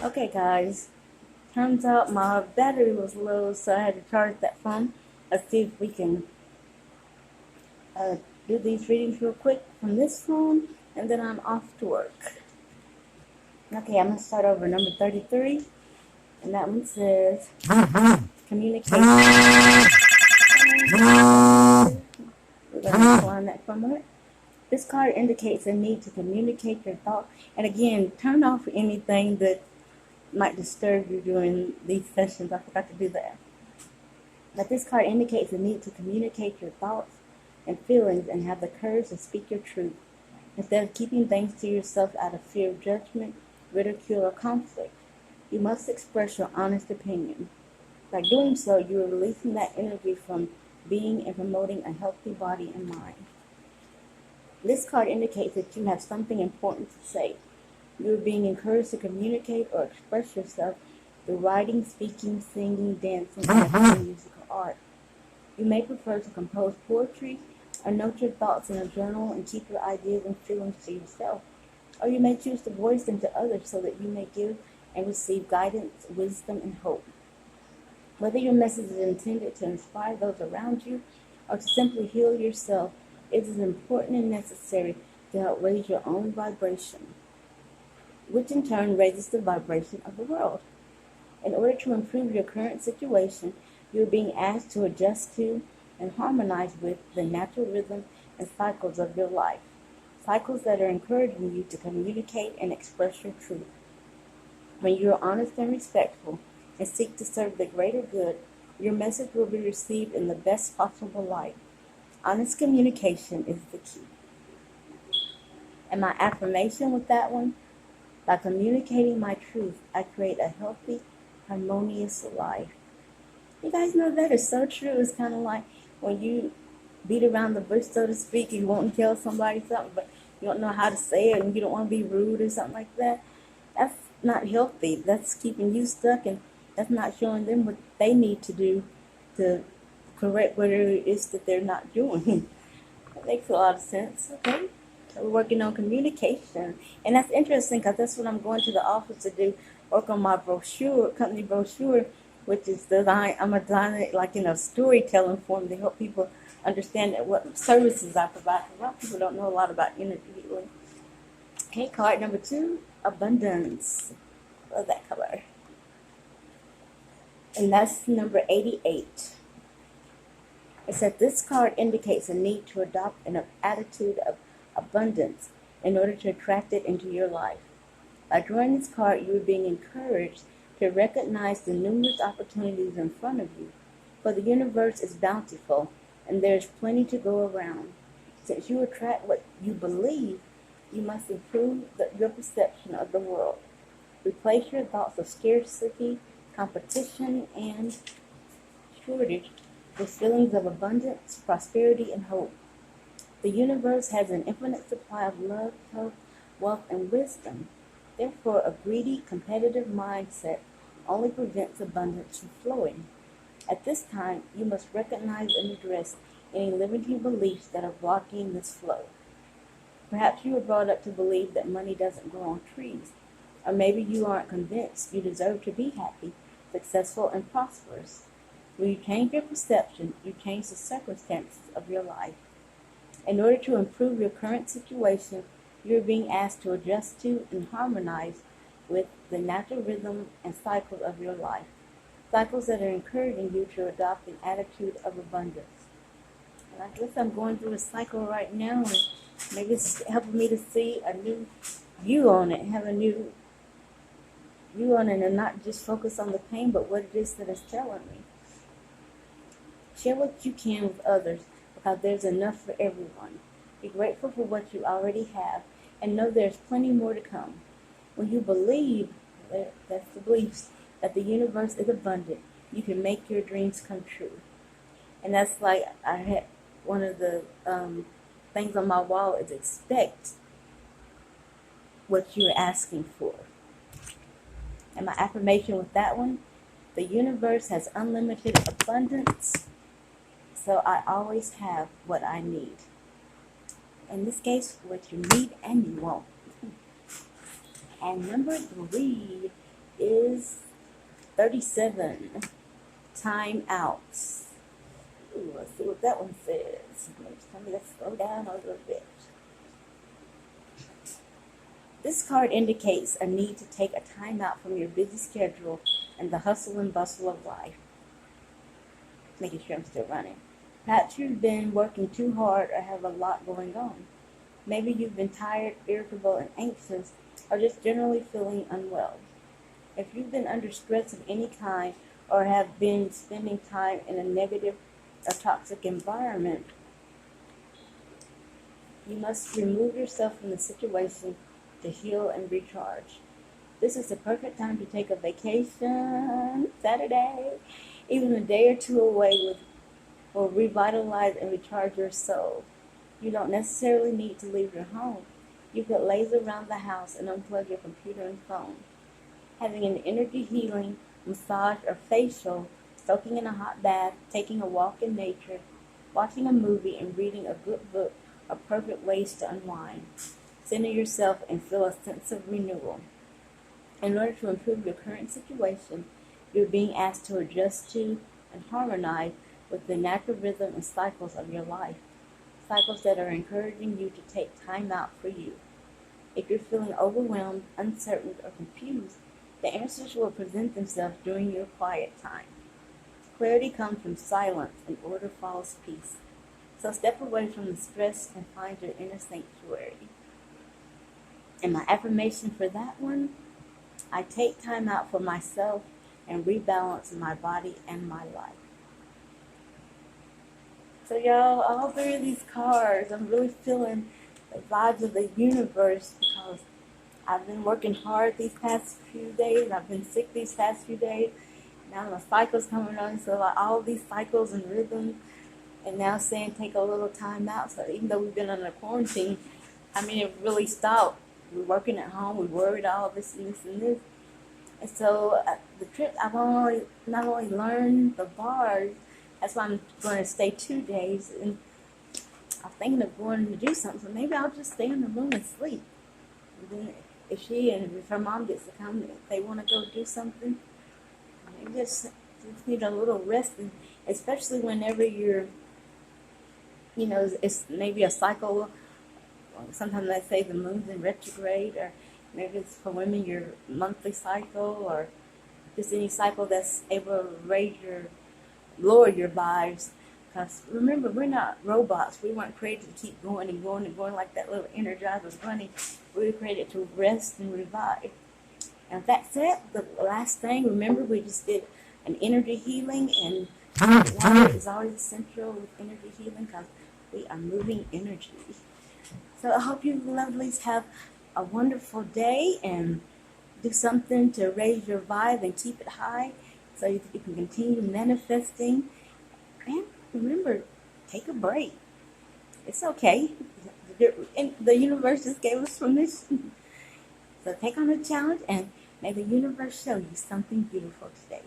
Okay, guys. Turns out my battery was low, so I had to charge that phone. Let's see if we can uh, do these readings real quick from this phone, and then I'm off to work. Okay, I'm going to start over number 33, and that one says communication. We're going to decline that for a moment. This card indicates a need to communicate your thoughts. And again, turn off anything that might disturb you during these sessions. I forgot to do that. But this card indicates a need to communicate your thoughts and feelings and have the courage to speak your truth, instead of keeping things to yourself out of fear of judgment, ridicule, or conflict. You must express your honest opinion. By doing so, you are releasing that energy from being and promoting a healthy body and mind. This card indicates that you have something important to say. You are being encouraged to communicate or express yourself through writing, speaking, singing, dancing, and musical art. You may prefer to compose poetry or note your thoughts in a journal and keep your ideas and feelings to yourself. Or you may choose to voice them to others so that you may give and receive guidance, wisdom, and hope. Whether your message is intended to inspire those around you or to simply heal yourself, it is important and necessary to help raise your own vibration, which in turn raises the vibration of the world. In order to improve your current situation, you are being asked to adjust to and harmonize with the natural rhythm and cycles of your life, cycles that are encouraging you to communicate and express your truth. When you are honest and respectful and seek to serve the greater good, your message will be received in the best possible light. Honest communication is the key. And my affirmation with that one, by communicating my truth, I create a healthy, harmonious life. You guys know that is so true. It's kind of like when you beat around the bush, so to speak, you want to tell somebody something, but you don't know how to say it, and you don't want to be rude or something like that. That's not healthy. That's keeping you stuck, and that's not showing them what they need to do to correct whatever it is that they're not doing. That makes a lot of sense. Okay. So we're working on communication. And that's interesting because that's what I'm going to the office to do, work on my brochure, company brochure, which is design. I'm a designer, like in a storytelling form to help people understand what services I provide. A lot of people don't know a lot about energy healing. Okay, card number 2, abundance. Love that color. And that's number 88. It said this card indicates a need to adopt an attitude of abundance in order to attract it into your life. By drawing this card, you are being encouraged to recognize the numerous opportunities in front of you, for the universe is bountiful and there is plenty to go around. Since you attract what you believe, you must improve your perception of the world. Replace your thoughts of scarcity, competition, and shortage with feelings of abundance, prosperity, and hope. The universe has an infinite supply of love, health, wealth, and wisdom. Therefore, a greedy, competitive mindset only prevents abundance from flowing. At this time, you must recognize and address any limiting beliefs that are blocking this flow. Perhaps you were brought up to believe that money doesn't grow on trees, or maybe you aren't convinced you deserve to be happy, successful, and prosperous. When you change your perception, you change the circumstances of your life. In order to improve your current situation, you are being asked to adjust to and harmonize with the natural rhythm and cycles of your life, cycles that are encouraging you to adopt an attitude of abundance. And I guess I'm going through a cycle right now, and maybe it's helping me to see a new view on it, have a new view on it, and not just focus on the pain, but what it is that it's telling me. Share what you can with others, because there's enough for everyone. Be grateful for what you already have, and know there's plenty more to come. When you believe, that's the beliefs, that the universe is abundant, you can make your dreams come true. And that's like, I had one of the things on my wall is expect what you're asking for. And my affirmation with that one, the universe has unlimited abundance, so I always have what I need. In this case, what you need and you want. And number 3 is 37. Time outs. Ooh, let's see what that one says. Tell me to slow down a little bit. This card indicates a need to take a time out from your busy schedule and the hustle and bustle of life. Making sure I'm still running. Perhaps you've been working too hard or have a lot going on. Maybe you've been tired, irritable, and anxious, or just generally feeling unwell. If you've been under stress of any kind or have been spending time in a negative or toxic environment, you must remove yourself from the situation to heal and recharge. This is the perfect time to take a vacation, Saturday, even a day or two away will revitalize and recharge your soul. You don't necessarily need to leave your home. You could laze around the house and unplug your computer and phone. Having an energy healing, massage, or facial, soaking in a hot bath, taking a walk in nature, watching a movie, and reading a good book are perfect ways to unwind, center yourself, and feel a sense of renewal. In order to improve your current situation, you're being asked to adjust to and harmonize with the natural rhythm and cycles of your life, cycles that are encouraging you to take time out for you. If you're feeling overwhelmed, uncertain, or confused, the answers will present themselves during your quiet time. Clarity comes from silence, and order follows peace. So step away from the stress and find your inner sanctuary. And my affirmation for that one, I take time out for myself and rebalance my body and my life. So y'all, all three of these cards, I'm really feeling the vibes of the universe because I've been working hard these past few days. I've been sick these past few days. Now my cycle's coming on, so like all these cycles and rhythms, and now saying take a little time out. So even though we've been under quarantine, I mean, it really stopped. We're working at home. We worried all this and this and this. And so the trip, I've not only learned the bars, that's why I'm going to stay 2 days. And I'm thinking of going to do something. So maybe I'll just stay in the room and sleep. And then if her mom gets to come, if they want to go do something, they just need a little rest. And especially whenever you're, it's maybe a cycle. Sometimes they say the moon's in retrograde, or maybe it's for women your monthly cycle, or just any cycle that's able to lower your vibes. Because remember, we're not robots. We weren't created to keep going and going and going like that little Energizer bunny. We were created to rest and revive. And that's it. The last thing, remember, we just did an energy healing, and water is always essential with energy healing because we are moving energy. So I hope you lovelies have a wonderful day and do something to raise your vibe and keep it high so you can continue manifesting. And remember, take a break. It's okay. The universe just gave us permission. So take on a challenge, and may the universe show you something beautiful today.